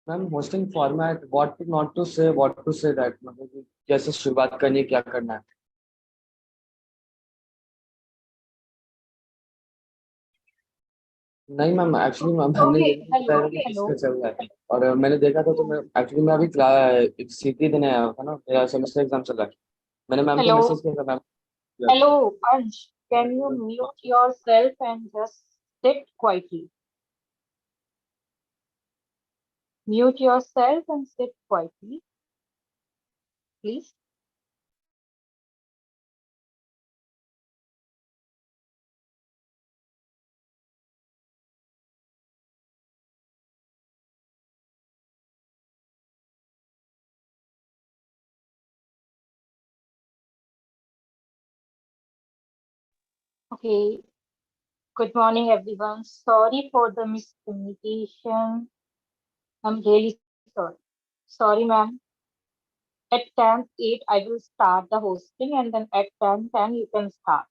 Ma'am hosting format what not to say what to say that मतलब कि कैसे शुरुआत करनी है क्या करना है। नहीं मैम एक्चुअली मैम हमने Okay, ये नहीं hello, बताया था कि hello. किसका चल रहा है और मैंने देखा था तो मैं एक्चुअली मैं अभी क्लास सीटी देने आया था ना मेरा सेमेस्टर एग्जाम चल रहा है। मैंने मैम को मैसेज Hello, किया था ma'am. hello, Ansh. Can you mute yourself and just sit quietly? Mute yourself and sit quietly, please. Okay, good morning, everyone. Sorry for the miscommunication. I'm really sorry. Sorry, ma'am. At 10:08, I will start the hosting, and then at 10:10, you can start.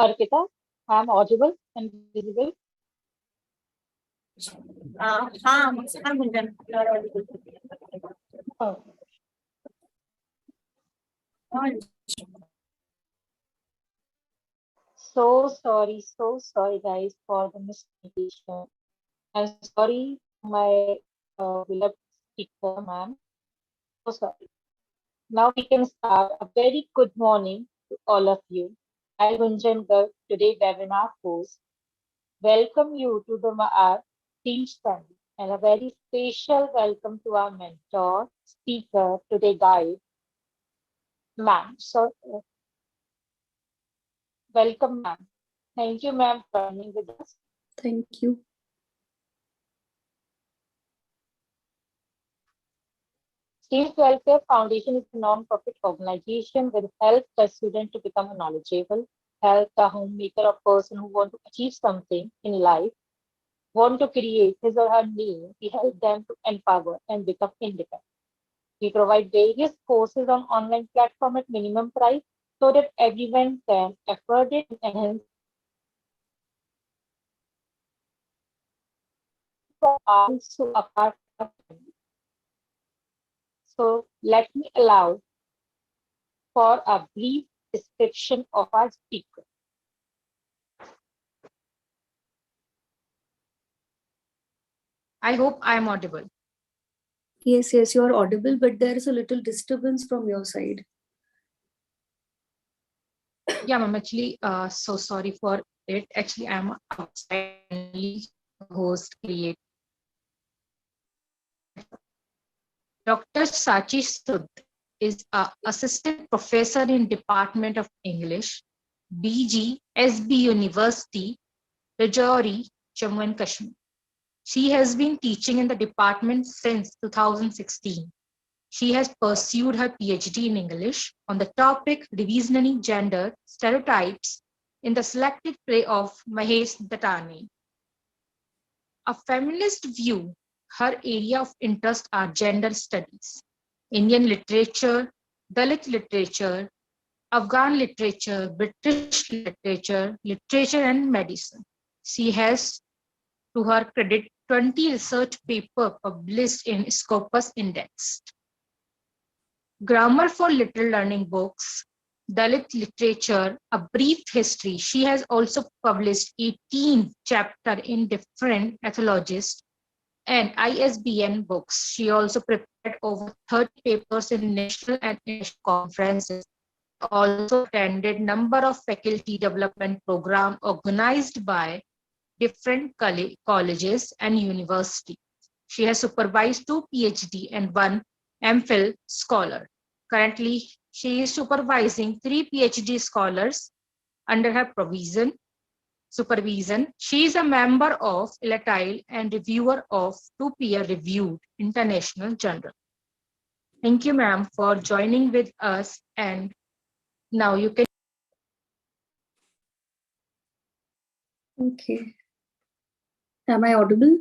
Arpita, I'm audible and visible. हाँ हाँ Gunjan. Oh, हाँ so sorry, guys, for the miscommunication. I'm sorry, my beloved speaker, ma'am. So sorry. Now we can start. A very good morning to all of you. I, Gunjan Garg, today webinar host, welcome you to our team study and a very special welcome to our mentor, speaker, today guide, ma'am. So, welcome, ma'am. Thank you, ma'am, for joining with us. Thank you. Student Welfare Foundation is a non-profit organization that helps the student to become knowledgeable, help the homemaker or person who want to achieve something in life, want to create his or her name. We help them to empower and become independent. We provide various courses on online platform at minimum price so that everyone can afford it and enhance also apart from family. So let me allow for a brief description of our speaker. I hope I am audible. Yes, you are audible, but there is a little disturbance from your side. Yeah, ma'am. Actually, so sorry for it. Actually, I'm outside host create. Dr. Sachi Sud is a assistant professor in Department of English, BG University, Rajouri, Jammu and Kashmir. She has been teaching in the department since 2016. She has pursued her PhD in English on the topic Revisioning Gender Stereotypes in the Selected Play of Mahesh Dattani. A feminist view, her area of interest are gender studies, Indian literature, Dalit literature, Afghan literature, British literature, literature and medicine. She has, to her credit, 20 research papers published in Scopus Index. Grammar for Little Learning Books, Dalit Literature, A Brief History. She has also published 18 chapters in different anthologies and ISBN books. She also prepared over 30 papers in national and international conferences. Also attended number of faculty development programs organized by different colleges and universities. She has supervised 2 PhD and 1 MPhil scholar. Currently, she is supervising 3 PhD scholars under her supervision. She is a member of Elatile and reviewer of 2 peer-reviewed international journals. Thank you, ma'am, for joining with us. And now you can. Okay. Am I audible?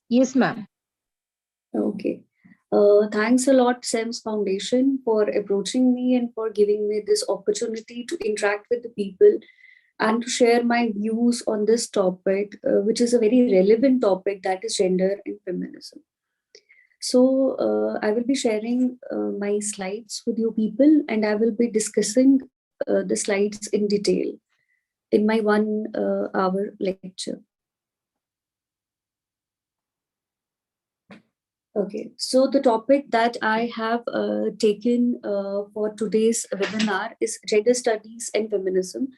Yes, ma'am. Okay. Thanks a lot, SEMS Foundation, for approaching me and for giving me this opportunity to interact with the people and to share my views on this topic, which is a very relevant topic, that is gender and feminism. So I will be sharing my slides with you people, and I will be discussing the slides in detail in my 1 hour lecture. Okay, so the topic that I have taken for today's webinar is gender studies and feminism.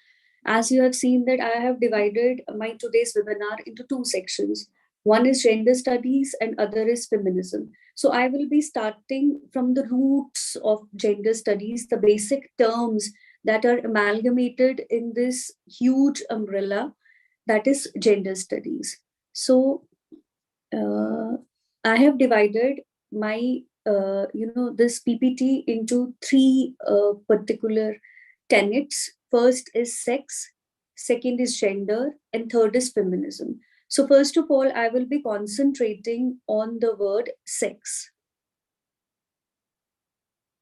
As you have seen that I have divided my today's webinar into 2 sections. One is gender studies and other is feminism. So I will be starting from the roots of gender studies, the basic terms that are amalgamated in this huge umbrella that is gender studies. So I have divided my, this PPT into 3 particular tenets. First is sex, second is gender, and third is feminism. So first of all, I will be concentrating on the word sex.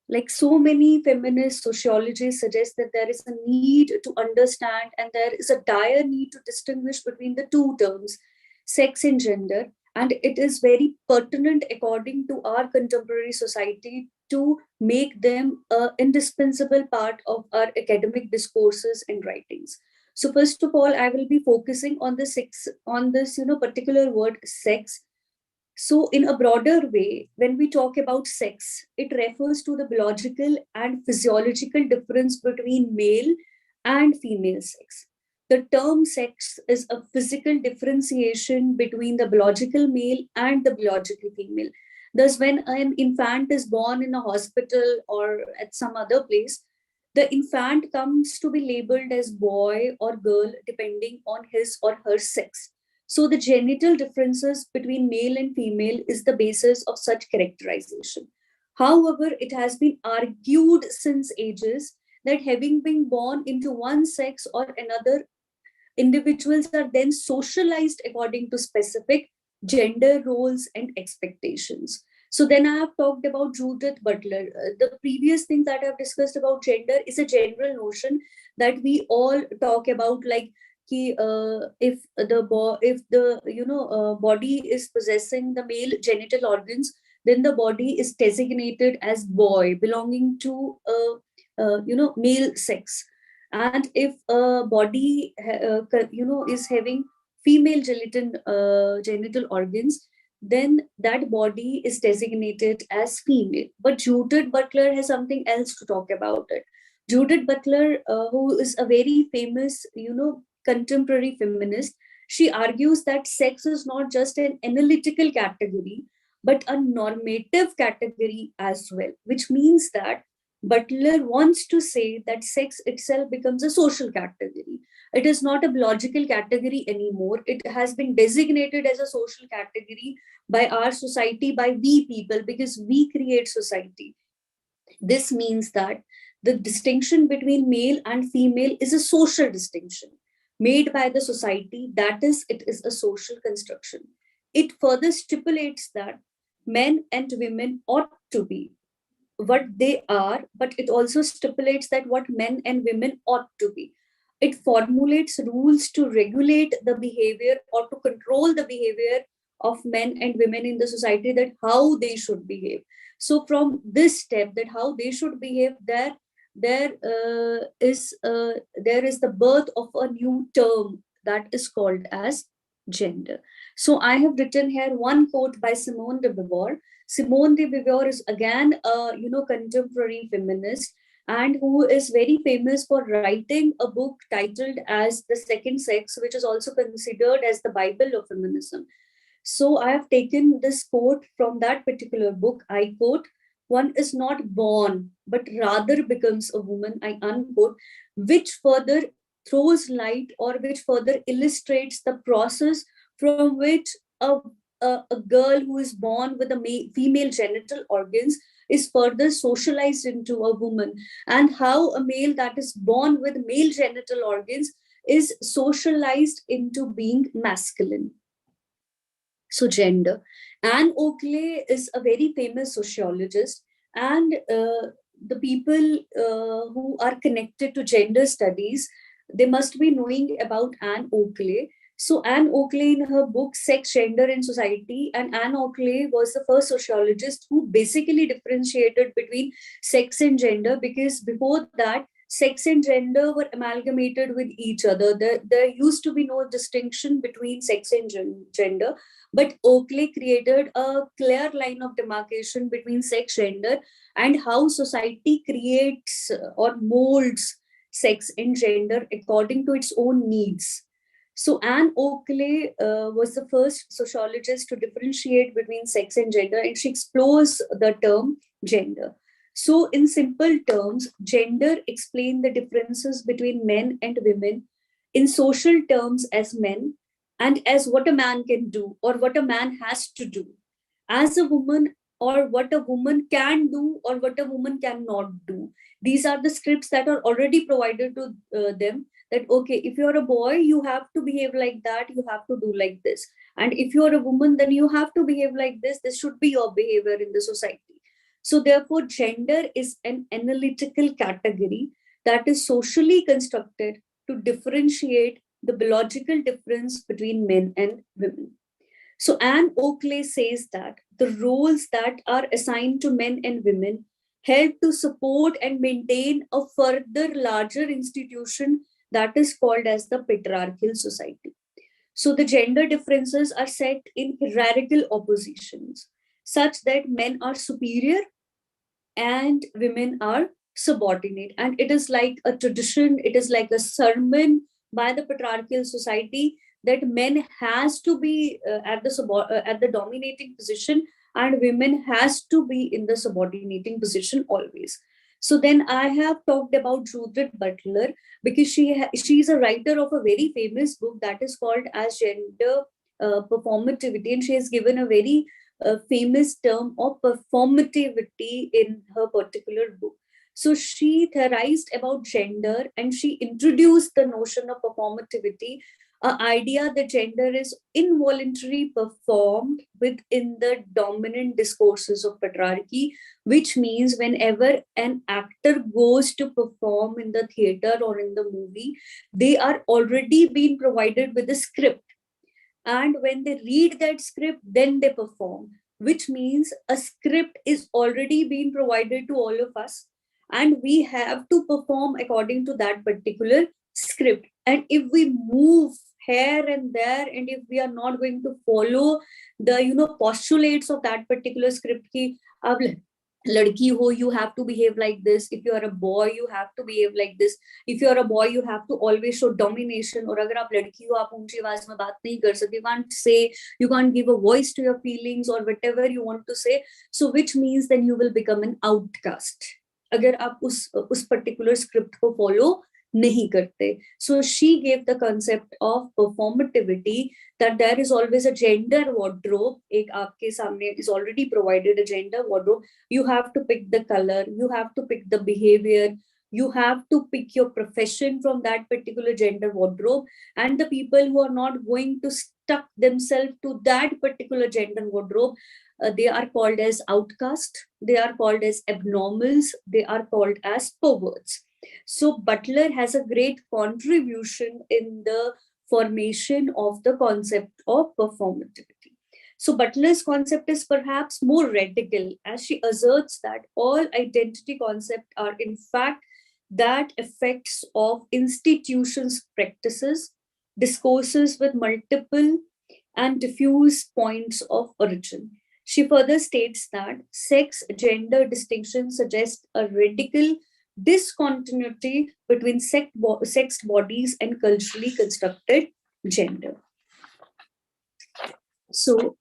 Like so many feminist sociologists suggest that there is a need to understand and there is a dire need to distinguish between the 2 terms, sex and gender. And it is very pertinent according to our contemporary society to make them an indispensable part of our academic discourses and writings. So first of all, I will be focusing on the sex, on this particular word sex. So in a broader way, when we talk about sex, it refers to the biological and physiological difference between male and female sex. The term sex is a physical differentiation between the biological male and the biological female. Thus, when an infant is born in a hospital or at some other place, the infant comes to be labeled as boy or girl depending on his or her sex. So the genital differences between male and female is the basis of such characterization. However, it has been argued since ages that having been born into one sex or another, individuals are then socialized according to specific gender roles and expectations. So then I have talked about Judith Butler. The previous thing that I've discussed about gender is a general notion that we all talk about, like if the body is possessing the male genital organs, then the body is designated as boy, belonging to male sex. And if a body is having female genital organs, then that body is designated as female. But Judith Butler has something else to talk about it. Judith Butler, who is a very famous contemporary feminist, she argues that sex is not just an analytical category but a normative category as well, which means that Butler wants to say that sex itself becomes a social category. It is not a biological category anymore. It has been designated as a social category by our society, by we people, because we create society. This means that the distinction between male and female is a social distinction made by the society. That is, it is a social construction. It further stipulates that men and women ought to be what they are, but it also stipulates that what men and women ought to be. It formulates rules to regulate the behavior or to control the behavior of men and women in the society, that how they should behave. So from this step, that how they should behave, there is the birth of a new term that is called as gender. So I have written here one quote by Simone de Beauvoir. Simone de Beauvoir is again a contemporary feminist, and who is very famous for writing a book titled as The Second Sex, which is also considered as the Bible of feminism. So I have taken this quote from that particular book. I quote, "One is not born, but rather becomes a woman," I unquote, which further throws light, or which further illustrates the process from which a girl who is born with a female genital organs is further socialized into a woman, and how a male that is born with male genital organs is socialized into being masculine. So gender. Anne Oakley is a very famous sociologist, and the people who are connected to gender studies, they must be knowing about Anne Oakley. So Anne Oakley, in her book Sex, Gender and Society, and Anne Oakley was the first sociologist who basically differentiated between sex and gender, because before that, sex and gender were amalgamated with each other. There used to be no distinction between sex and gender, but Oakley created a clear line of demarcation between sex, gender, and how society creates or molds sex and gender according to its own needs. So Anne Oakley was the first sociologist to differentiate between sex and gender, and she explores the term gender. So in simple terms, gender explains the differences between men and women in social terms as men, and as what a man can do or what a man has to do, as a woman, or what a woman can do or what a woman cannot do. These are the scripts that are already provided to them, that okay, if you're a boy, you have to behave like that, you have to do like this, and if you're a woman, then you have to behave like this should be your behavior in the society. So therefore, gender is an analytical category that is socially constructed to differentiate the biological difference between men and women. So Anne Oakley says that the roles that are assigned to men and women help to support and maintain a further larger institution that is called as the patriarchal society. So the gender differences are set in hierarchical oppositions, such that men are superior and women are subordinate. And it is like a tradition, it is like a sermon by the patriarchal society, that men has to be at the dominating position, and women has to be in the subordinating position always. So then I have talked about Judith Butler, because she's a writer of a very famous book that is called as Gender Performativity, and she has given a very famous term of performativity in her particular book. So she theorized about gender, and she introduced the notion of performativity, an idea that gender is involuntarily performed within the dominant discourses of patriarchy, which means whenever an actor goes to perform in the theater or in the movie, they are already being provided with a script, and when they read that script, then they perform, which means a script is already being provided to all of us, and we have to perform according to that particular script. And if we move here and there, and if we are not going to follow the postulates of that particular script, ki ab ladki ho, you have to behave like this. If you are a boy, you have to behave like this. If you are a boy, you have to always show domination. Or agar aap ladki ho, aap unchi awaaz mein baat nahi kar sakte. You can't say, you can't give a voice to your feelings or whatever you want to say. So which means then you will become an outcast agar aap us particular script ko follow nahi karte. So she gave the concept of performativity, that there is always a gender wardrobe. Ek aapke samne is already provided a gender wardrobe. You have to pick the color, you have to pick the behavior, you have to pick your profession from that particular gender wardrobe. And the people who are not going to stuck themselves to that particular gender wardrobe, they are called as outcast, they are called as abnormals, they are called as perverts. So Butler has a great contribution in the formation of the concept of performativity. So Butler's concept is perhaps more radical, as she asserts that all identity concepts are in fact that effects of institutions' practices, discourses with multiple and diffuse points of origin. She further states that sex gender distinction suggests a radical discontinuity between sexed bodies and culturally constructed gender. So,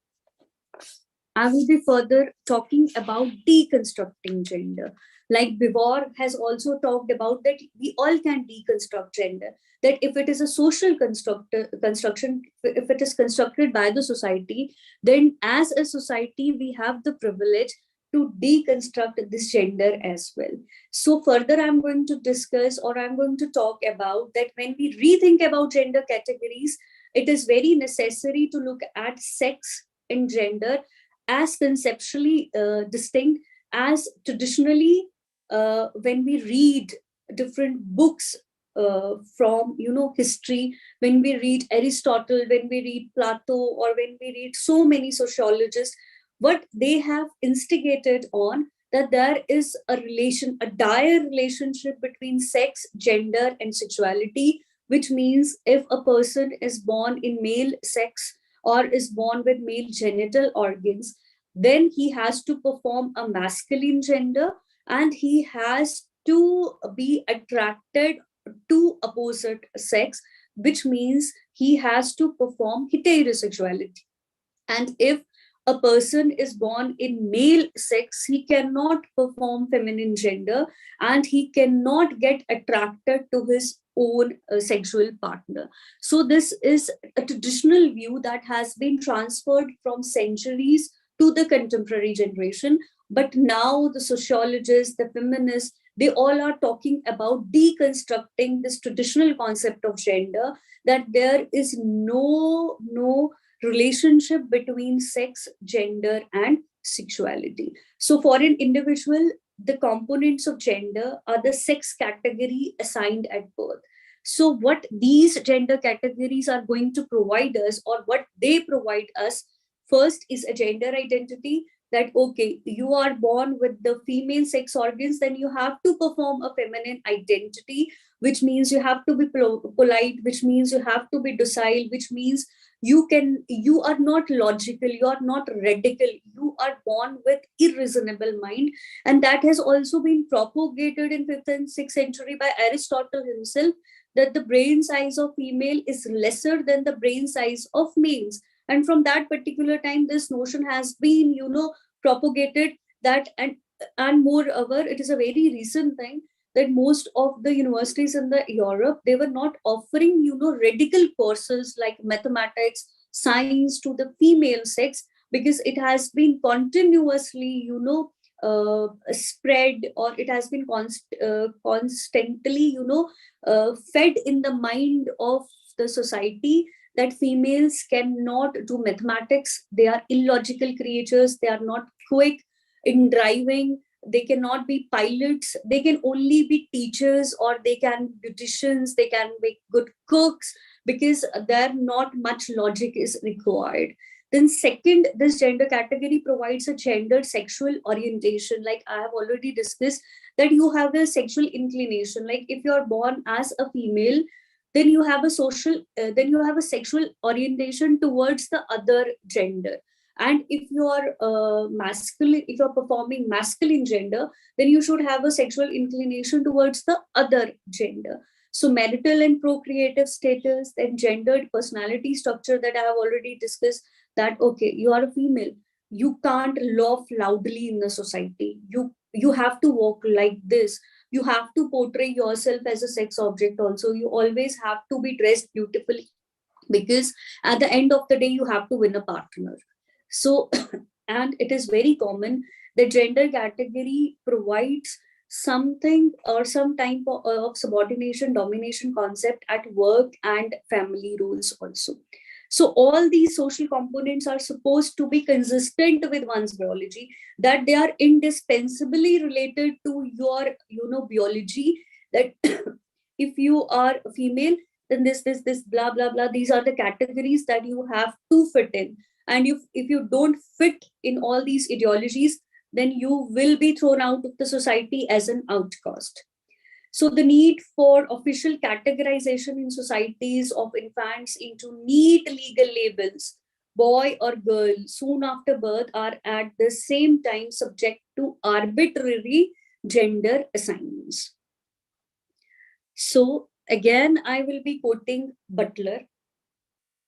I will be further talking about deconstructing gender. Like Bivor has also talked about that we all can deconstruct gender. That if it is a social construction, if it is constructed by the society, then as a society, we have the privilege to deconstruct this gender as well. So further, I'm going to discuss, or I'm going to talk about that when we rethink about gender categories, it is very necessary to look at sex and gender as conceptually distinct as traditionally when we read different books from history, when we read Aristotle, when we read Plato, or when we read so many sociologists, what they have instigated on that there is a dire relationship between sex, gender, and sexuality, which means if a person is born in male sex or is born with male genital organs, then he has to perform a masculine gender and he has to be attracted to opposite sex, which means he has to perform heterosexuality. And if a person is born in male sex, he cannot perform feminine gender and he cannot get attracted to his own sexual partner. So this is a traditional view that has been transferred from centuries to the contemporary generation. But now the sociologists, the feminists, they all are talking about deconstructing this traditional concept of gender, that there is no relationship between sex, gender, and sexuality. So for an individual, the components of gender are the sex category assigned at birth. So what these gender categories are going to provide us, or what they provide us, first is a gender identity, that okay, you are born with the female sex organs, then you have to perform a feminine identity, which means you have to be polite, which means you have to be docile, which means you are not logical, you are not radical, you are born with irreasonable mind. And that has also been propagated in 5th and 6th century by Aristotle himself, that the brain size of female is lesser than the brain size of males. And from that particular time, this notion has been propagated, that and moreover, it is a very recent thing that most of the universities in the Europe, they were not offering radical courses like mathematics, science to the female sex, because it has been continuously spread, or it has been constantly fed in the mind of the society that females cannot do mathematics, they are illogical creatures, they are not quick in driving, they cannot be pilots, they can only be teachers, or they can be beauticians, they can be good cooks, because there not much logic is required. Then second, this gender category provides a gendered sexual orientation. Like I have already discussed, that you have a sexual inclination. Like if you are born as a female, then you have a sexual orientation towards the other gender. And if you are masculine, if you're performing masculine gender, then you should have a sexual inclination towards the other gender. So marital and procreative status, and gendered personality structure that I have already discussed, that okay, you are a female, you can't laugh loudly in the society, you have to walk like this, you have to portray yourself as a sex object also, you always have to be dressed beautifully, because at the end of the day you have to win a partner. So and it is very common that gender category provides something or some type of subordination domination concept at work and family roles also. So all these social components are supposed to be consistent with one's biology, that they are indispensably related to your, biology, that if you are a female, then this blah blah blah, these are the categories that you have to fit in. And if you don't fit in all these ideologies, then you will be thrown out of the society as an outcast. So the need for official categorization in societies of infants into neat legal labels, boy or girl, soon after birth, are at the same time subject to arbitrary gender assignments. So again, I will be quoting Butler.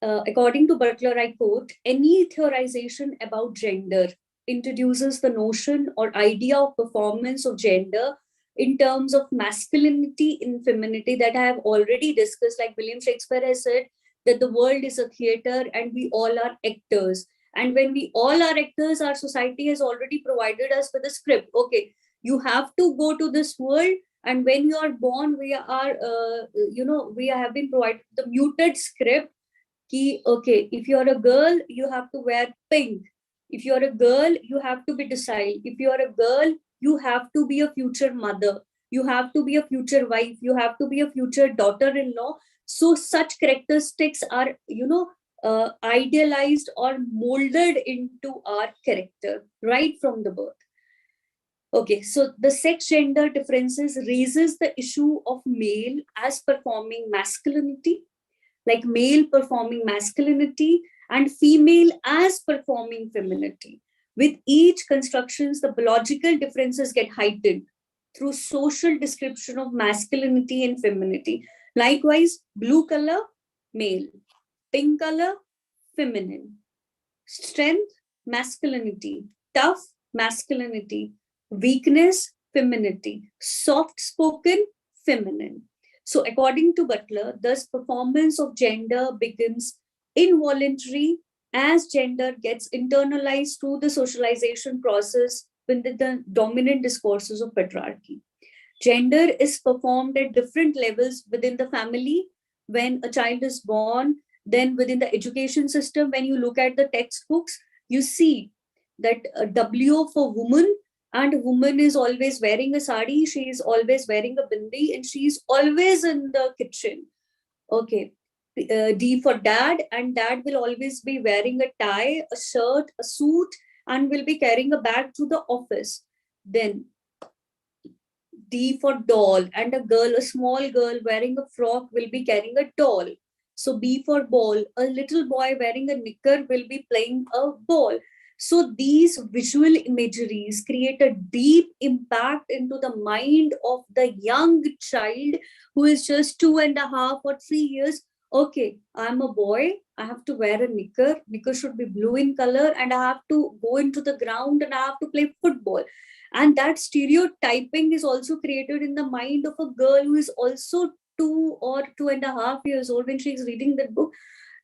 According to Butler, I quote, any theorization about gender introduces the notion or idea of performance of gender in terms of masculinity and femininity that I have already discussed. Like William Shakespeare has said that the world is a theater and we all are actors. And when we all are actors, our society has already provided us with a script. Okay, you have to go to this world, and when you are born, we have been provided the muted script. Okay, if you're a girl, you have to wear pink. If you're a girl, you have to be docile. If you're a girl, you have to be a future mother. You have to be a future wife. You have to be a future daughter-in-law. So such characteristics are, idealized or molded into our character right from the birth. Okay, so the sex gender differences raises the issue of male as performing masculinity, like male performing masculinity and female as performing femininity. With each constructions, the biological differences get heightened through social description of masculinity and femininity. Likewise, blue color, male, pink color, feminine, strength, masculinity, tough, masculinity, weakness, femininity, soft spoken, feminine. So, according to Butler, thus performance of gender becomes involuntary as gender gets internalized through the socialization process within the dominant discourses of patriarchy. Gender is performed at different levels within the family when a child is born, then within the education system. When you look at the textbooks, you see that W for woman, and woman is always wearing a sari, she is always wearing a bindi, and she is always in the kitchen. Okay. D for dad, and dad will always be wearing a tie, a shirt, a suit, and will be carrying a bag to the office. Then D for doll, and a small girl wearing a frock will be carrying a doll. So B for ball, a little boy wearing a knicker will be playing a ball. So these visual imageries create a deep impact into the mind of the young child who is just 2.5 or 3 years. Okay, I'm a boy, I have to wear a knicker. Knicker should be blue in color, and I have to go into the ground and I have to play football. And that stereotyping is also created in the mind of a girl who is also 2 or 2.5 years old. When she's reading that book,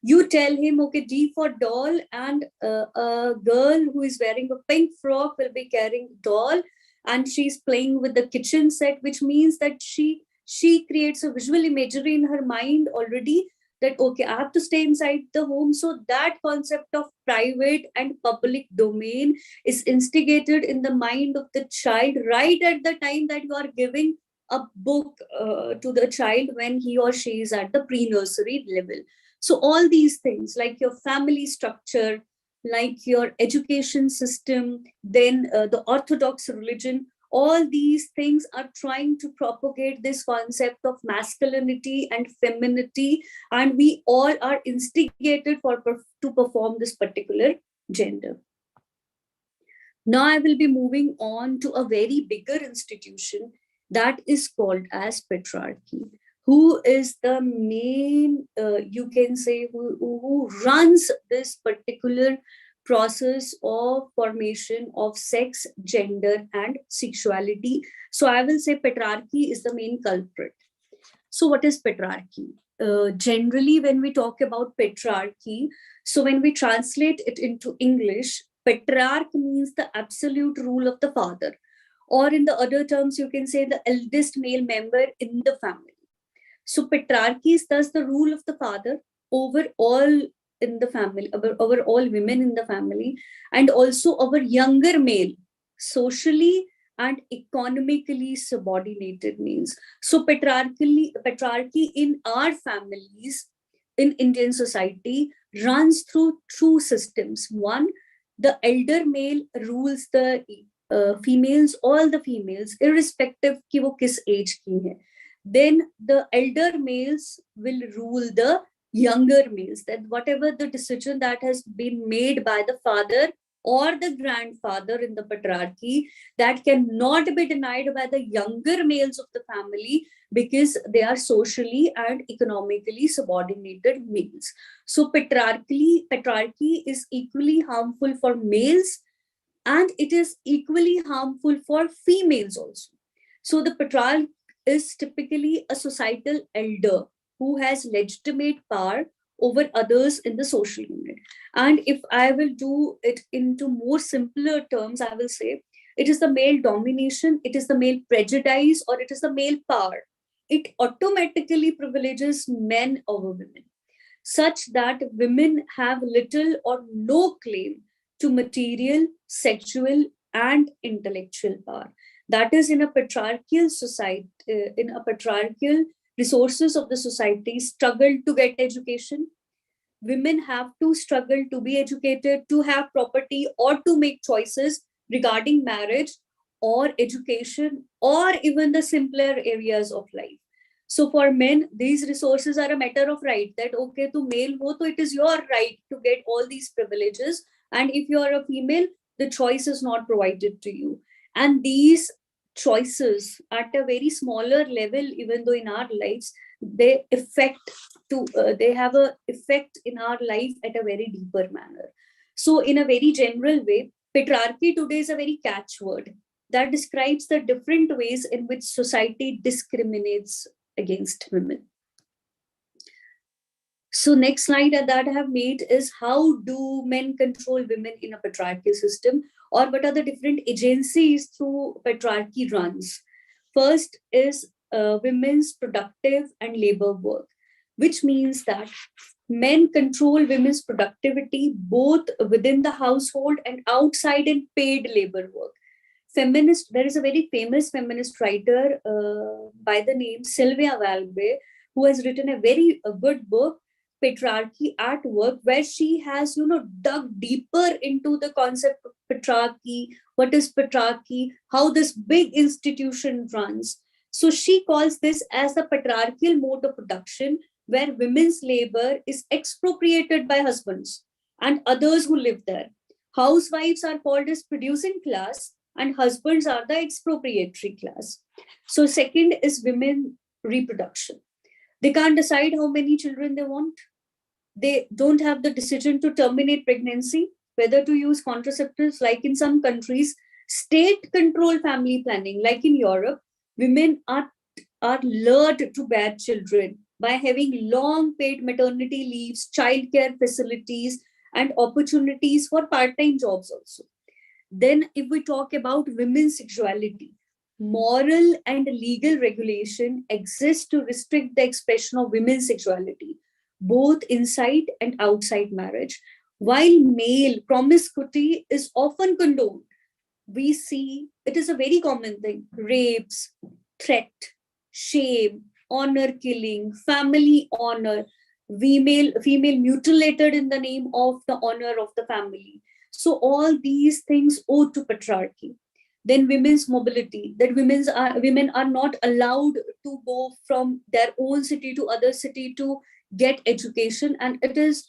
you tell him, okay, D for doll, and a girl who is wearing a pink frock will be carrying doll, and she's playing with the kitchen set, which means that she creates a visual imagery in her mind already, that okay, I have to stay inside the home. So that concept of private and public domain is instigated in the mind of the child right at the time that you are giving a book to the child, when he or she is at the pre-nursery level. So all these things, like your family structure, like your education system, then the orthodox religion, all these things are trying to propagate this concept of masculinity and femininity, and we all are instigated to perform this particular gender. Now I will be moving on to a very bigger institution that is called as patriarchy. Who is the main, you can say, who runs this particular process of formation of sex, gender, and sexuality? So I will say patriarchy is the main culprit. So what is patriarchy? Generally, when we talk about patriarchy, so when we translate it into English, patriarch means the absolute rule of the father, or in the other terms, you can say the eldest male member in the family. So patriarchy is thus the rule of the father over all in the family, our all women in the family, and also our younger male, socially and economically subordinated males. So patriarchy in our families in Indian society runs through two systems. One, the elder male rules the females, all the females, irrespective ki wo kis age ki hai. Then the elder males will rule the younger males, that whatever the decision that has been made by the father or the grandfather in the patriarchy, that cannot be denied by the younger males of the family, because they are socially and economically subordinated males. So patriarchy is equally harmful for males, and it is equally harmful for females also. So the patriarch is typically a societal elder who has legitimate power over others in the social unit. And if I will do it into more simpler terms, I will say it is the male domination, it is the male prejudice, or it is the male power. It automatically privileges men over women, such that women have little or no claim to material, sexual, and intellectual power. That is, in a patriarchal society, in a patriarchal, resources of the society struggle to get education. Women have to struggle to be educated, to have property, or to make choices regarding marriage or education, or even the simpler areas of life. So for men, these resources are a matter of right, that okay, to male ho, so it is your right to get all these privileges. And if you are a female, the choice is not provided to you. And these choices at a very smaller level, even though in our lives, they they have a effect in our life at a very deeper manner. So in a very general way, patriarchy today is a very catchword that describes the different ways in which society discriminates against women. So next slide that I have made is, how do men control women in a patriarchal system, or what are the different agencies through patriarchy runs? First is women's productive and labor work, which means that men control women's productivity both within the household and outside in paid labor work. There is a very famous feminist writer by the name Sylvia Valbe, who has written a good book, Patriarchy at Work, where she has dug deeper into the concept of patriarchy, what is patriarchy, how this big institution runs. So she calls this as the patriarchal mode of production, where women's labor is expropriated by husbands and others who live there. Housewives are called as producing class, and husbands are the expropriatory class. So second is women reproduction. They can't decide how many children they want. They don't have the decision to terminate pregnancy, whether to use contraceptives. Like in some countries, state-controlled family planning, like in Europe, women are lured to bear children by having long paid maternity leaves, childcare facilities, and opportunities for part-time jobs also. Then if we talk about women's sexuality, moral and legal regulation exists to restrict the expression of women's sexuality, both inside and outside marriage. While male promiscuity is often condoned, we see it is a very common thing: rapes, threat, shame, honor killing, family honor, female mutilated in the name of the honor of the family. So all these things owe to patriarchy. Then women's mobility, that women are not allowed to go from their own city to other city to get education, and it is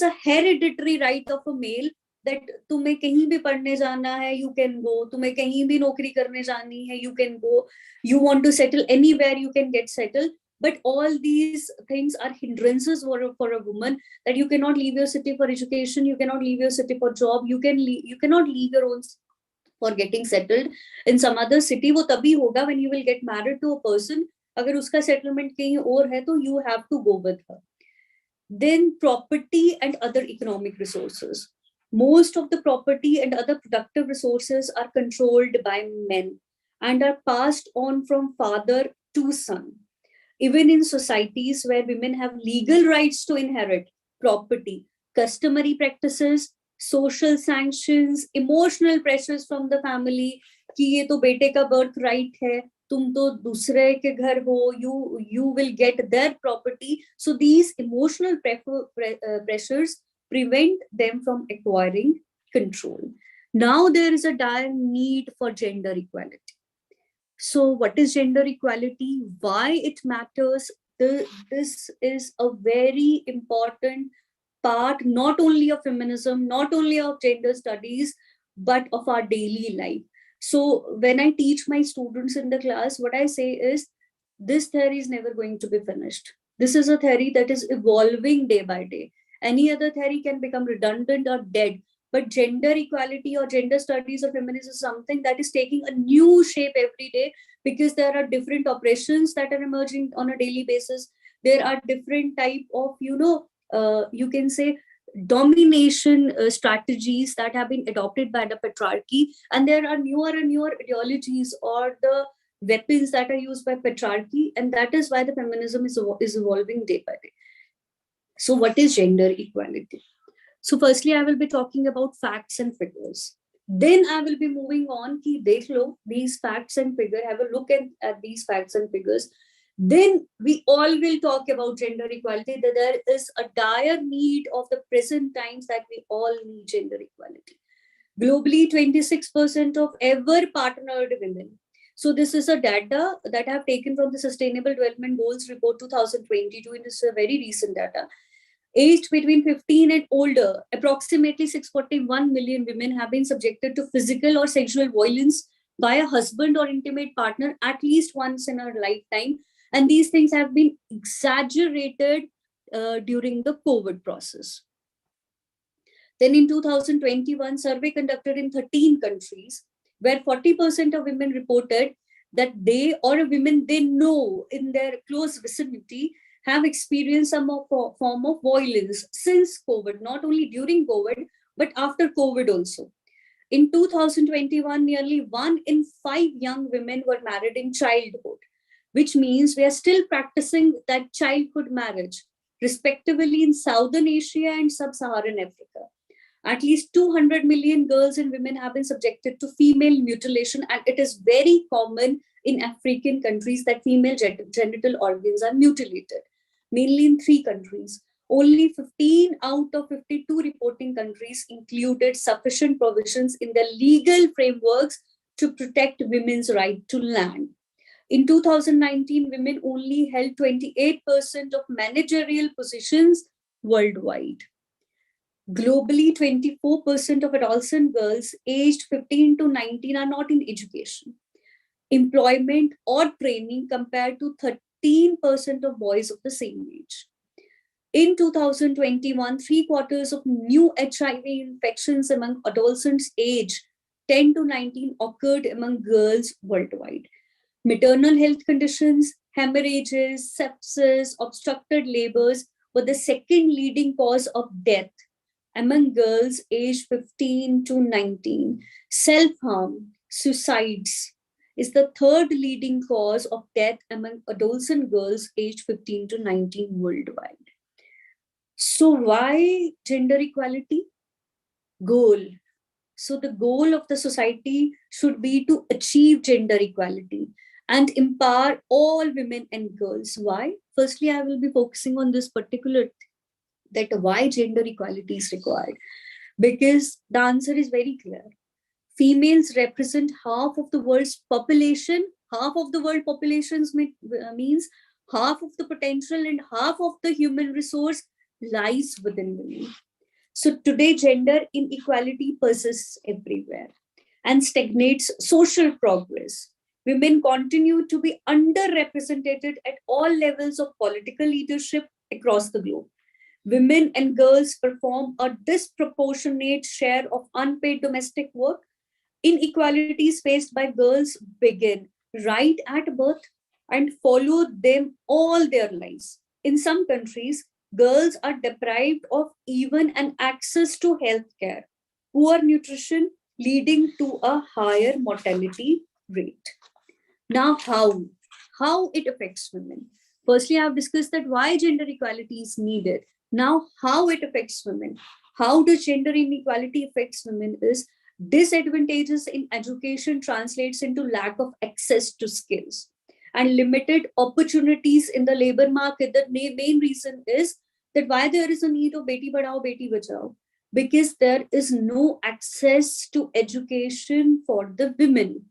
a hereditary right of a male that तुम्हें कहीं भी पढ़ने जाना है, you can go. तुम्हें कहीं भी नौकरी करने जानी है, you can go. You want to settle anywhere, you can get settled. But all these things are hindrances for a woman, that you cannot leave your city for education, you cannot leave your city for job, you cannot leave your own for getting settled in some other city. वो तभी होगा when you will get married to a person. अगर उसका settlement कहीं और है, तो you have to go with her. Then property and other economic resources. Most of the property and other productive resources are controlled by men and are passed on from father to son. Even in societies where women have legal rights to inherit property, customary practices, social sanctions, emotional pressures from the family, कि ये तो बेटे का birth right है, तुम तो दूसरे के घर हो, you will get their property. So these emotional pressures prevent them from acquiring control. Now there is a dire need for gender equality. So what is gender equality? Why it matters? This is a very important part, not only of feminism, not only of gender studies, but of our daily life. So when I teach my students in the class, what I say is, this theory is never going to be finished. This is a theory that is evolving day by day. Any other theory can become redundant or dead, but gender equality or gender studies or feminism is something that is taking a new shape every day, because there are different oppressions that are emerging on a daily basis. There are different type of, you can say, domination strategies that have been adopted by the patriarchy, and there are newer and newer ideologies or the weapons that are used by patriarchy, and that is why the feminism is evolving day by day. So what is gender equality? So firstly, I will be talking about facts and figures. Then I will be moving on ki dekh lo, these facts and figures, have a look at these facts and figures. Then we all will talk about gender equality, that there is a dire need of the present times, that we all need gender equality. Globally, 26% of ever partnered women. So this is a data that I have taken from the Sustainable Development Goals Report 2022, and this is a very recent data. Aged between 15 and older, approximately 641 million women have been subjected to physical or sexual violence by a husband or intimate partner at least once in a lifetime. And these things have been exaggerated during the COVID process. Then in 2021, survey conducted in 13 countries, where 40% of women reported that they or a women they know in their close vicinity have experienced some form of violence since COVID, not only during COVID, but after COVID also. In 2021, nearly 1 in 5 young women were married in childhood, which means we are still practicing that childhood marriage, respectively in Southern Asia and Sub-Saharan Africa. At least 200 million girls and women have been subjected to female mutilation, and it is very common in African countries that female genital organs are mutilated, mainly in 3 countries. Only 15 out of 52 reporting countries included sufficient provisions in their legal frameworks to protect women's right to land. In 2019, women only held 28% of managerial positions worldwide. Globally, 24% of adolescent girls aged 15 to 19 are not in education, employment, or training, compared to 13% of boys of the same age. In 2021, 3/4 of new HIV infections among adolescents aged 10 to 19 occurred among girls worldwide. Maternal health conditions, hemorrhages, sepsis, obstructed labors were the second leading cause of death among girls aged 15 to 19. Self-harm, suicides is the third leading cause of death among adolescent girls aged 15 to 19 worldwide. So why gender equality? Goal. So the goal of the society should be to achieve gender equality and empower all women and girls. Why? Firstly, I will be focusing on this particular that why gender equality is required, because the answer is very clear. Females represent half of the world's population. Half of the world populations means half of the potential and half of the human resource lies within women. So today, gender inequality persists everywhere and stagnates social progress. Women continue to be underrepresented at all levels of political leadership across the globe. Women and girls perform a disproportionate share of unpaid domestic work. Inequalities faced by girls begin right at birth and follow them all their lives. In some countries, girls are deprived of even an access to healthcare, poor nutrition, leading to a higher mortality rate. Now, how it affects women? Firstly, I've discussed that why gender equality is needed. Now, how it affects women. How does gender inequality affects women is disadvantages in education translates into lack of access to skills and limited opportunities in the labor market. The main reason is that why there is a need of Beti Padhao, Beti Bachao, because there is no access to education for the women.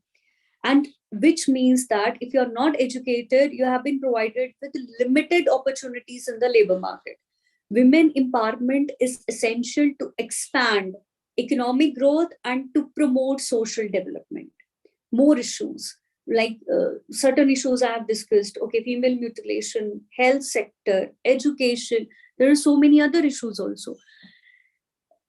And which means that if you're not educated, you have been provided with limited opportunities in the labor market. Women empowerment is essential to expand economic growth and to promote social development. More issues like certain issues I have discussed, okay, female mutilation, health sector, education. There are so many other issues also.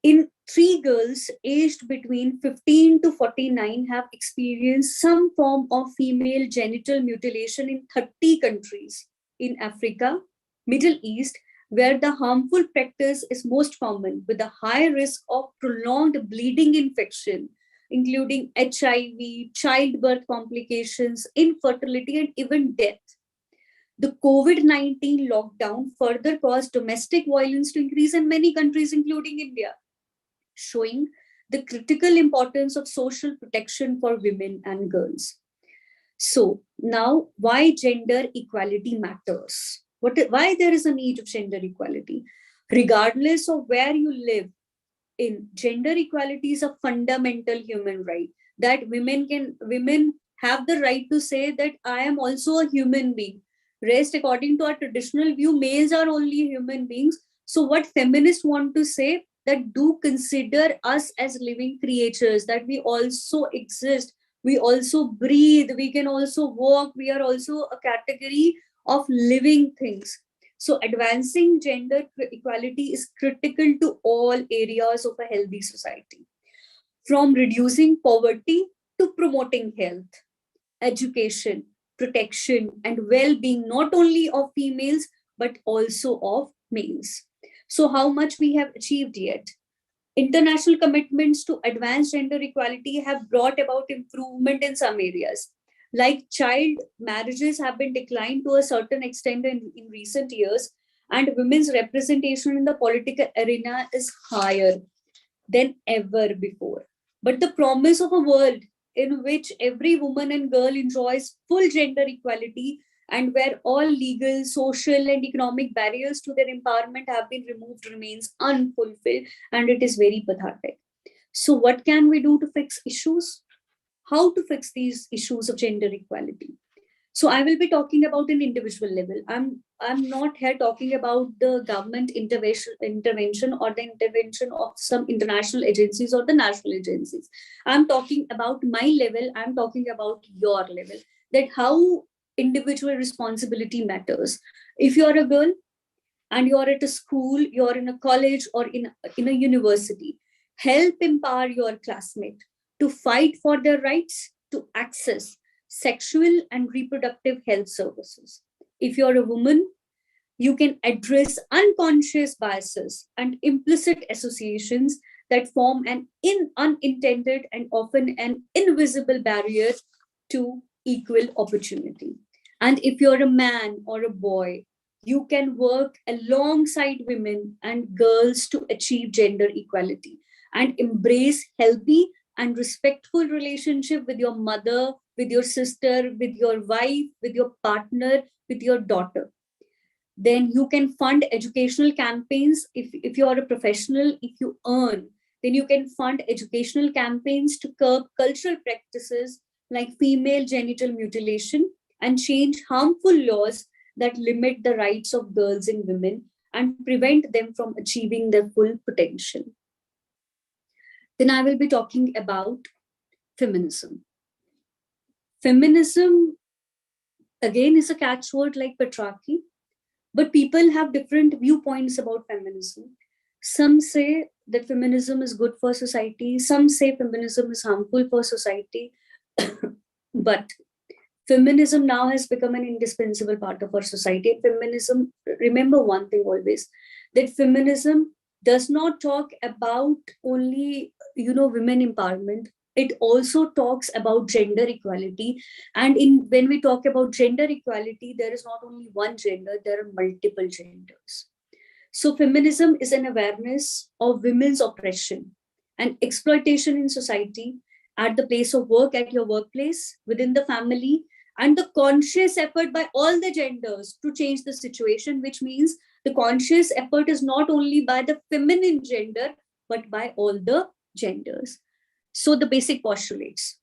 In 3 girls aged between 15 to 49 have experienced some form of female genital mutilation in 30 countries in Africa, Middle East, where the harmful practice is most common, with a high risk of prolonged bleeding infection, including HIV, childbirth complications, infertility, and even death. The COVID-19 lockdown further caused domestic violence to increase in many countries, including India, showing the critical importance of social protection for women and girls. So now, why gender equality matters? Why there is a need of gender equality? Regardless of where you live, in gender equality is a fundamental human right that women have the right to say that I am also a human being. Rest, according to our traditional view, males are only human beings. So what feminists want to say, that do consider us as living creatures, that we also exist, we also breathe, we can also walk, we are also a category of living things. So advancing gender equality is critical to all areas of a healthy society, from reducing poverty to promoting health, education, protection, and well-being, not only of females, but also of males. So how much we have achieved yet? International commitments to advance gender equality have brought about improvement in some areas. Like child marriages have been declined to a certain extent in recent years, and women's representation in the political arena is higher than ever before. But the promise of a world in which every woman and girl enjoys full gender equality and where all legal, social, and economic barriers to their empowerment have been removed remains unfulfilled, and it is very pathetic. So, what can we do to fix issues? How to fix these issues of gender equality? So I will be talking about an individual level. I'm not here talking about the government intervention or the intervention of some international agencies or the national agencies. I'm talking about my level. I'm talking about your level. That how individual responsibility matters. If you're a girl and you're at a school, you're in a college or in a university, help empower your classmate to fight for their rights to access sexual and reproductive health services. If you're a woman, you can address unconscious biases and implicit associations that form an unintended and often an invisible barrier to equal opportunity. And if you're a man or a boy, you can work alongside women and girls to achieve gender equality and embrace healthy and respectful relationship with your mother, with your sister, with your wife, with your partner, with your daughter. Then you can fund educational campaigns. If you are a professional, if you earn, then you can fund educational campaigns to curb cultural practices like female genital mutilation and change harmful laws that limit the rights of girls and women and prevent them from achieving their full potential. Then I will be talking about feminism. Feminism, again, is a catchword like patriarchy, but people have different viewpoints about feminism. Some say that feminism is good for society. Some say feminism is harmful for society. But feminism now has become an indispensable part of our society. Feminism, remember one thing always, that feminism does not talk about only, women empowerment. it also talks about gender equality. And when we talk about gender equality, there is not only one gender, there are multiple genders. So feminism is an awareness of women's oppression and exploitation in society, at the place of work, at your workplace, within the family, and the conscious effort by all the genders to change the situation, which means the conscious effort is not only by the feminine gender, but by all the genders. So the basic postulates.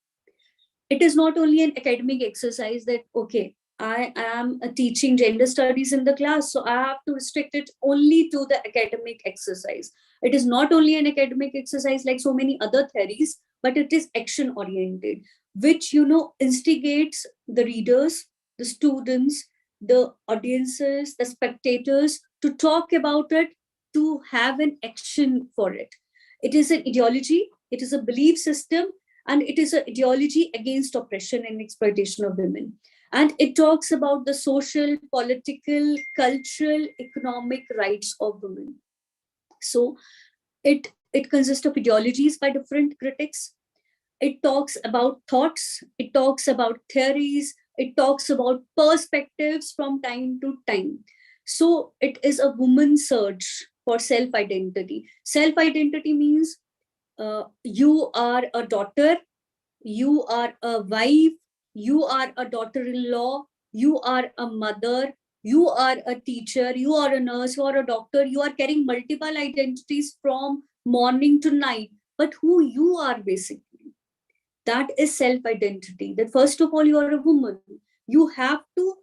It is not only an academic exercise that, okay, I am teaching gender studies in the class, so I have to restrict it only to the academic exercise. It is not only an academic exercise like so many other theories, but it is action oriented, which, instigates the readers, the students, the audiences, the spectators to talk about it, to have an action for it. It is an ideology, it is a belief system, and it is an ideology against oppression and exploitation of women. And it talks about the social, political, cultural, economic rights of women. So it consists of ideologies by different critics. It talks about thoughts, it talks about theories, it talks about perspectives from time to time. So it is a woman's search for self-identity. Self-identity means you are a daughter, you are a wife, you are a daughter-in-law, you are a mother, you are a teacher, you are a nurse, you are a doctor, you are carrying multiple identities from morning to night. But who you are basically, that is self-identity. That first of all, you are a woman. You have to,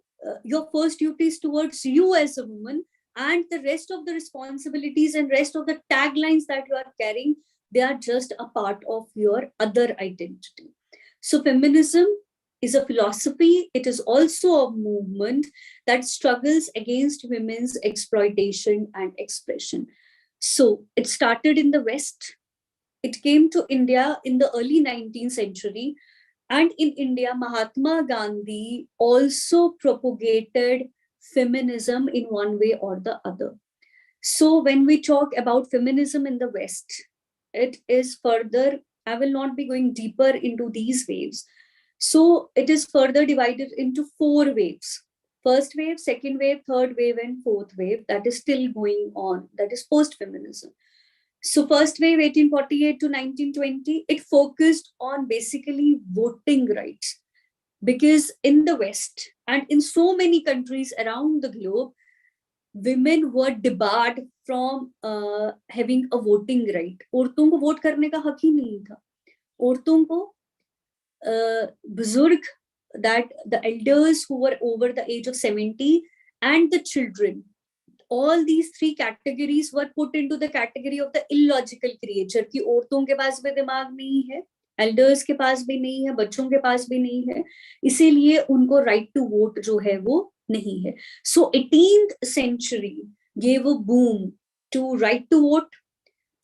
your first duty is towards you as a woman, and the rest of the responsibilities and rest of the taglines that you are carrying, they are just a part of your other identity. So feminism is a philosophy. It is also a movement that struggles against women's exploitation and expression. So it started in the West. It came to India in the early 19th century. And in India, Mahatma Gandhi also propagated feminism in one way or the other. So when we talk about feminism in the West, it is further, I will not be going deeper into these waves. So it is further divided into 4 waves. First wave, second wave, third wave, and fourth wave that is still going on. That is post-feminism. So first wave, 1848 to 1920, it focused on basically voting rights. Because in the West and in so many countries around the globe, women were debarred from having a voting right. औरतों को vote करने का हक ही नहीं था. औरतों को बुजुर्ग, that the elders who were over the age of 70, and the children, all these 3 categories were put into the category of the illogical creature, कि औरतों के पास भी दिमाग नहीं है, elders के पास भी नहीं है, बच्चों के पास भी नहीं है, इसीलिए उनको right to vote जो है वो नहीं है. So 18th century gave a boom to right to vote,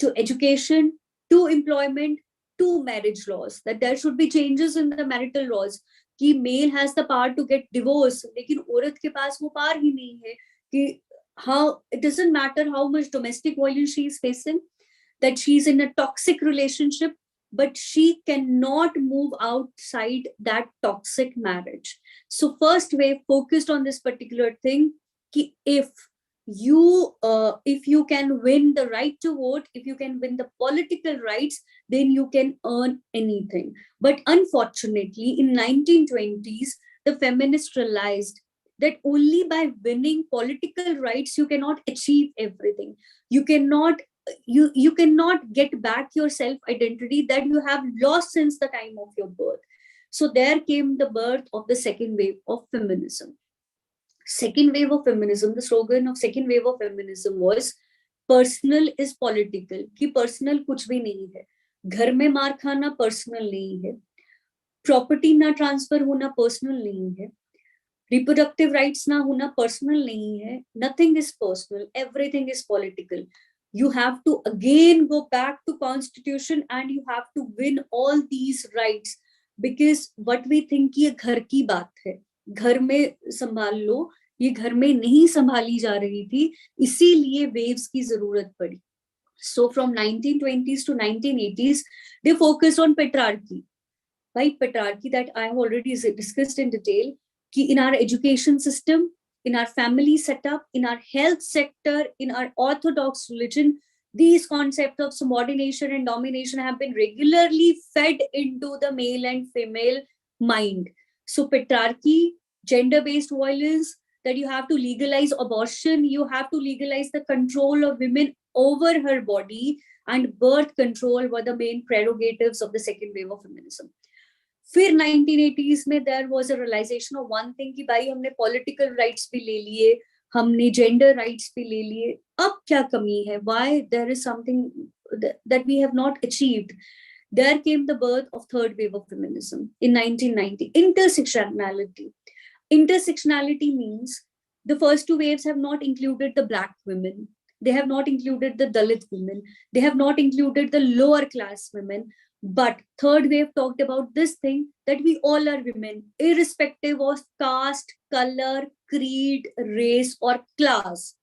to education, to employment, to marriage laws, that there should be changes in the marital laws, कि male has the power to get divorced, लेकिन औरत के पास वो power ही नहीं है, कि how it doesn't matter how much domestic violence she is facing, that she's in a toxic relationship, but she cannot move outside that toxic marriage. So first wave focused on this particular thing, ki if you can win the right to vote, if you can win the political rights, then you can earn anything. But unfortunately, in 1920s, the feminists realized that only by winning political rights you cannot achieve everything. You cannot get back your self identity that you have lost since the time of your birth. So there came the birth of the second wave of feminism. Second wave of feminism, the slogan of second wave of feminism was personal is political. कि personal कुछ भी नहीं है, घर में मार खाना personal नहीं है, प्रॉपर्टी ना ट्रांसफर होना पर्सनल नहीं है, reproductive rights ना होना पर्सनल नहीं है, nothing is personal, everything is political. You have to again go back to constitution and you have to win all these rights, because what we think ये घर की बात है, घर में संभाल लो, ये घर में नहीं संभाली जा रही थी, इसीलिए waves की जरूरत पड़ी. So from 1920s to 1980s, they focused on patriarchy. By patriarchy, that I have already discussed in detail, ki in our education system, in our family setup, in our health sector, in our orthodox religion, these concepts of subordination and domination have been regularly fed into the male and female mind. So patriarchy, gender-based violence, that you have to legalize abortion, you have to legalize the control of women over her body, and birth control were the main prerogatives of the second wave of feminism. फिर 1980s में there was a realization of one thing कि भाई हमने political rights भी ले लिए, हमने gender rights भी ले लिए, अब क्या कमी है? Why there is something that we have not achieved? There came the birth of third wave of feminism in 1990. Intersectionality. Intersectionality means the first two waves have not included the Black women. They have not included the Dalit women. They have not included the lower class women. But third wave talked about this thing that we all are women, irrespective of caste, color, creed, race, or class.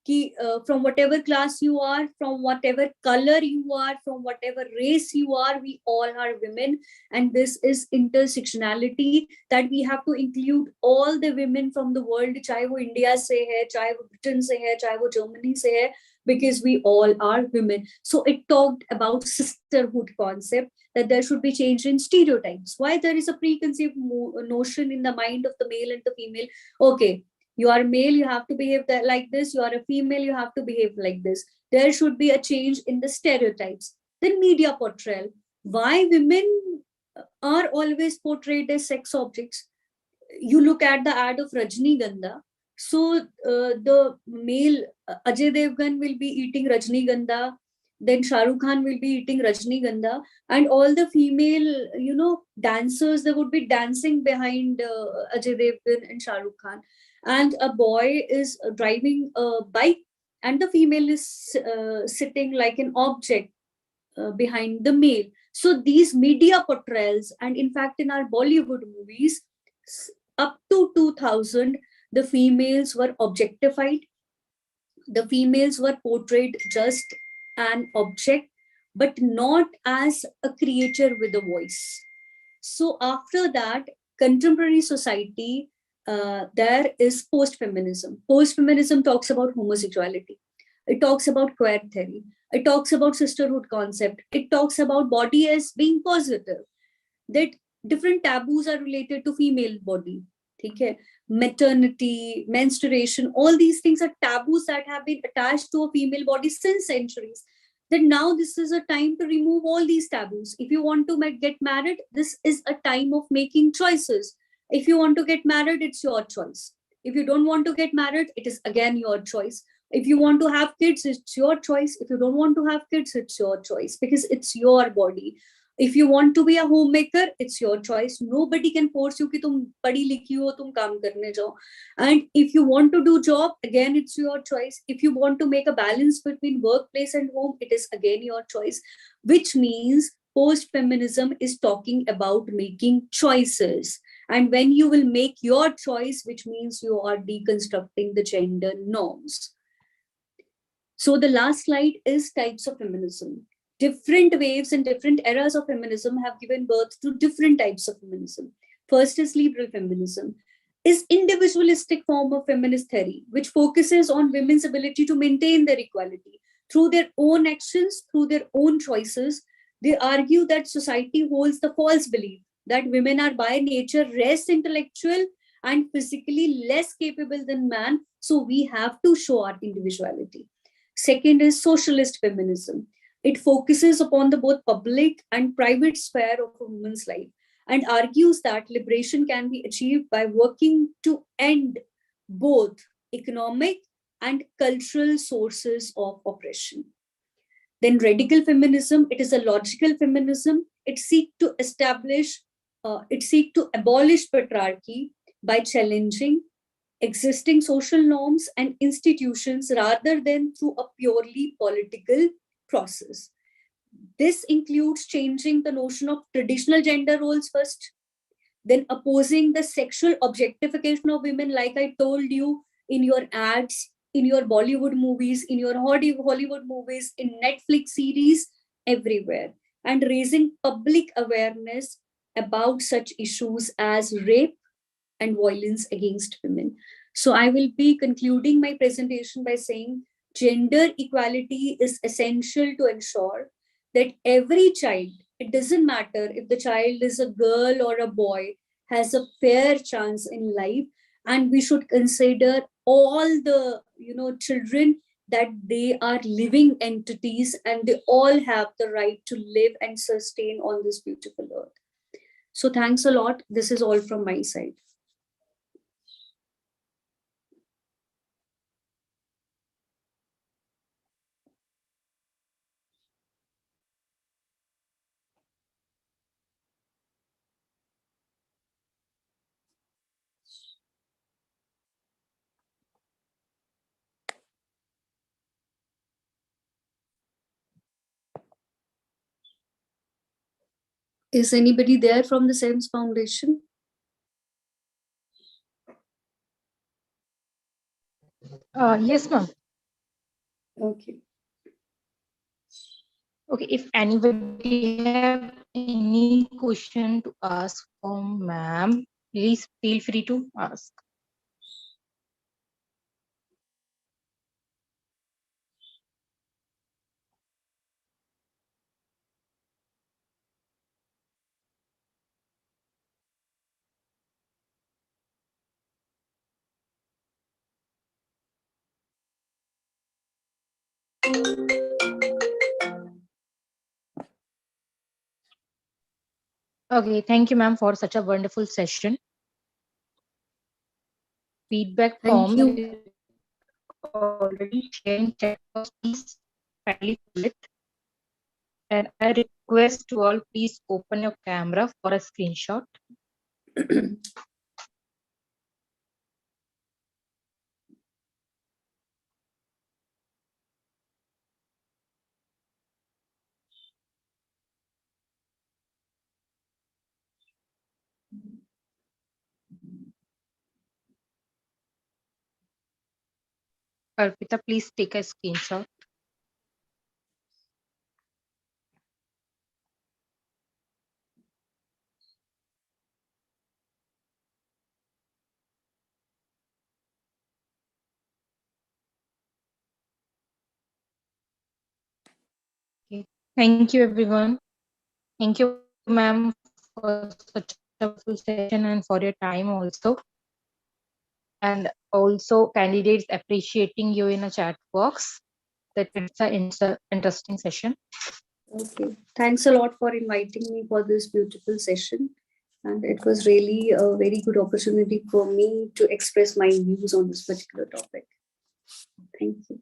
Ki, from whatever class you are, from whatever color you are, from whatever race you are, we all are women. And this is intersectionality, that we have to include all the women from the world, chahe wo India se hai, chahe wo Britain se hai, chahe wo Germany se hai, because we all are women. So it talked about sisterhood concept, that there should be change in stereotypes. Why there is a preconceived notion in the mind of the male and the female. Okay, you are male, you have to behave like this. You are a female, you have to behave like this. There should be a change in the stereotypes. Then media portrayal. Why women are always portrayed as sex objects? You look at the ad of Rajnigandha. So the male Ajay Devgan will be eating Rajnigandha. Then Shah Rukh Khan will be eating Rajnigandha, and all the female, dancers, they would be dancing behind Ajay Devgan and Shah Rukh Khan. And a boy is driving a bike, and the female is sitting like an object behind the male. So these media portrayals, and in fact in our Bollywood movies, up to 2000, the females were objectified. The females were portrayed just an object, but not as a creature with a voice. So after that, contemporary society, there is post-feminism. Post-feminism talks about homosexuality. It talks about queer theory. It talks about sisterhood concept. It talks about body as being positive. That different taboos are related to female body. Okay? Maternity, menstruation, all these things are taboos that have been attached to a female body since centuries. Then now this is a time to remove all these taboos. If you want to get married, this is a time of making choices. If you want to get married, it's your choice. If you don't want to get married, it is again your choice. If you want to have kids, it's your choice. If you don't want to have kids, it's your choice, because it's your body. If you want to be a homemaker, it's your choice. Nobody can force you कि तुम पढ़ी लिखी हो, तुम काम करने जाओ. And if you want to do job, again, it's your choice. If you want to make a balance between workplace and home, it is again your choice. Which means post-feminism is talking about making choices. And when you will make your choice, which means you are deconstructing the gender norms. So the last slide is types of feminism. Different waves and different eras of feminism have given birth to different types of feminism. First is liberal feminism, is individualistic form of feminist theory, which focuses on women's ability to maintain their equality through their own actions, through their own choices. They argue that society holds the false belief that women are by nature less intellectual and physically less capable than man, so we have to show our individuality. Second is socialist feminism. It focuses upon the both public and private sphere of a woman's life and argues that liberation can be achieved by working to end both economic and cultural sources of oppression. Then radical feminism, it is a logical feminism. It seeks to abolish patriarchy by challenging existing social norms and institutions rather than through a purely political process. This includes changing the notion of traditional gender roles first, then opposing the sexual objectification of women, like I told you in your ads, in your Bollywood movies, in your Hollywood movies, in Netflix series, everywhere, and raising public awareness about such issues as rape and violence against women. So I will be concluding my presentation by saying gender equality is essential to ensure that every child, it doesn't matter if the child is a girl or a boy, has a fair chance in life. And we should consider all the children, that they are living entities and they all have the right to live and sustain on this beautiful earth. So thanks a lot. This is all from my side. Is anybody there from the SEMS Foundation? Yes, ma'am. Okay. Okay, if anybody have any question to ask from ma'am, please feel free to ask. Okay, thank you, ma'am, for such a wonderful session. Feedback Thank form you. is already shared in chat box. Please kindly fill it. And I request to all, please open your camera for a screenshot. Arpita, please take a screenshot. Okay. Thank you, everyone. Thank you, ma'am, for such a full session and for your time also. And also candidates appreciating you in a chat box. That it's an interesting session. Okay. Thanks a lot for inviting me for this beautiful session. And it was really a very good opportunity for me to express my views on this particular topic. Thank you.